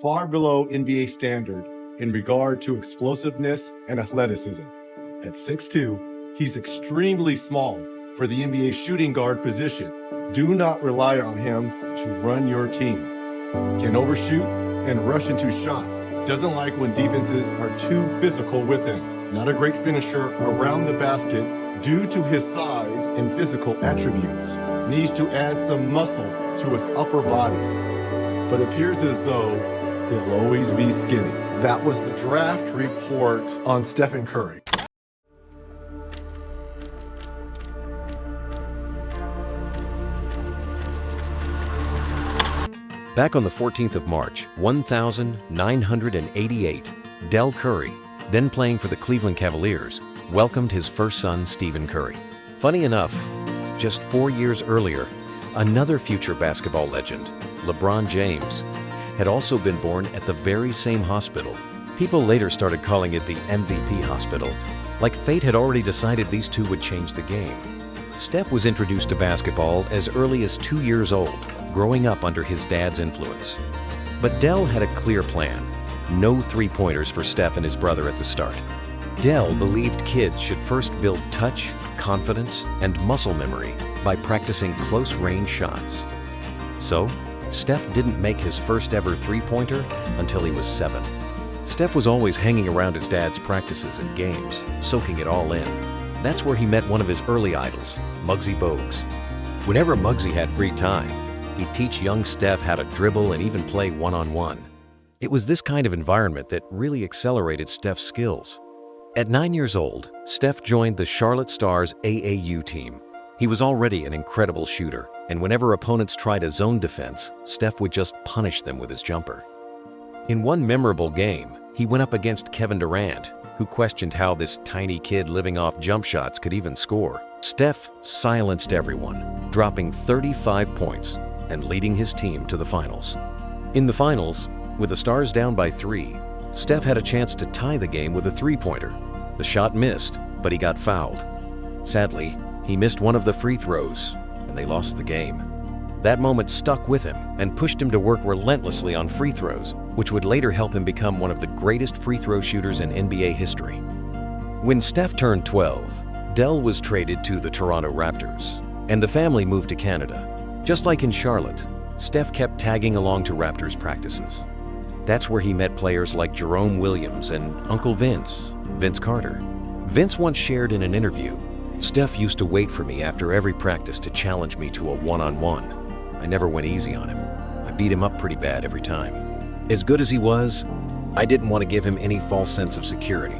far below NBA standard in regard to explosiveness and athleticism. At 6'2", he's extremely small for the NBA shooting guard position. Do not rely on him to run your team. Can overshoot and rush into shots. Doesn't like when defenses are too physical with him. Not a great finisher around the basket due to his size and physical attributes. Needs to add some muscle to his upper body, but appears as though he'll always be skinny. That was the draft report on Stephen Curry. Back on the 14th of March, 1988, Del Curry, then playing for the Cleveland Cavaliers, welcomed his first son, Stephen Curry. Funny enough, just 4 years earlier, another future basketball legend, LeBron James, had also been born at the very same hospital. People later started calling it the MVP hospital, like fate had already decided these two would change the game. Steph was introduced to basketball as early as 2 years old, growing up under his dad's influence. But Del had a clear plan. No three-pointers for Steph and his brother at the start. Del believed kids should first build touch, confidence, and muscle memory by practicing close-range shots. So, Steph didn't make his first ever three-pointer until he was 7. Steph was always hanging around his dad's practices and games, soaking it all in. That's where he met one of his early idols, Muggsy Bogues. Whenever Muggsy had free time, he'd teach young Steph how to dribble and even play one-on-one. It was this kind of environment that really accelerated Steph's skills. At 9 years old, Steph joined the Charlotte Stars AAU team. He was already an incredible shooter, and whenever opponents tried a zone defense, Steph would just punish them with his jumper. In one memorable game, he went up against Kevin Durant, who questioned how this tiny kid living off jump shots could even score. Steph silenced everyone, dropping 35 points and leading his team to the finals. In the finals, with the Stars down by 3, Steph had a chance to tie the game with a three-pointer. The shot missed, but he got fouled. Sadly, he missed one of the free throws, and they lost the game. That moment stuck with him and pushed him to work relentlessly on free throws, which would later help him become one of the greatest free throw shooters in NBA history. When Steph turned 12, Del was traded to the Toronto Raptors, and the family moved to Canada. Just like in Charlotte, Steph kept tagging along to Raptors practices. That's where he met players like Jerome Williams and Uncle Vince, Vince Carter. Vince once shared in an interview, "Steph used to wait for me after every practice to challenge me to a one-on-one. I never went easy on him. I beat him up pretty bad every time. As good as he was, I didn't want to give him any false sense of security.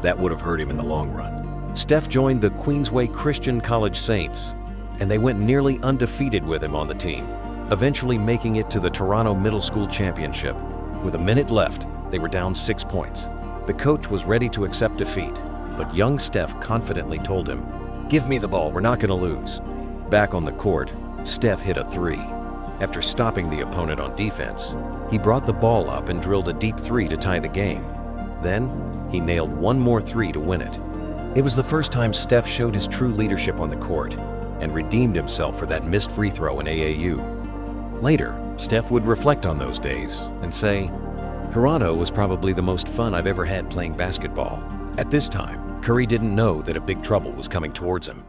That would have hurt him in the long run." Steph joined the Queensway Christian College Saints, and they went nearly undefeated with him on the team, eventually making it to the Toronto Middle School Championship. With a minute left, they were down 6 points. The coach was ready to accept defeat, but young Steph confidently told him, "Give me the ball, we're not going to lose." Back on the court, Steph hit a three. After stopping the opponent on defense, he brought the ball up and drilled a deep three to tie the game. Then, he nailed one more three to win it. It was the first time Steph showed his true leadership on the court and redeemed himself for that missed free throw in AAU. Later, Steph would reflect on those days and say, "Toronto was probably the most fun I've ever had playing basketball." At this time, Curry didn't know that a big trouble was coming towards him.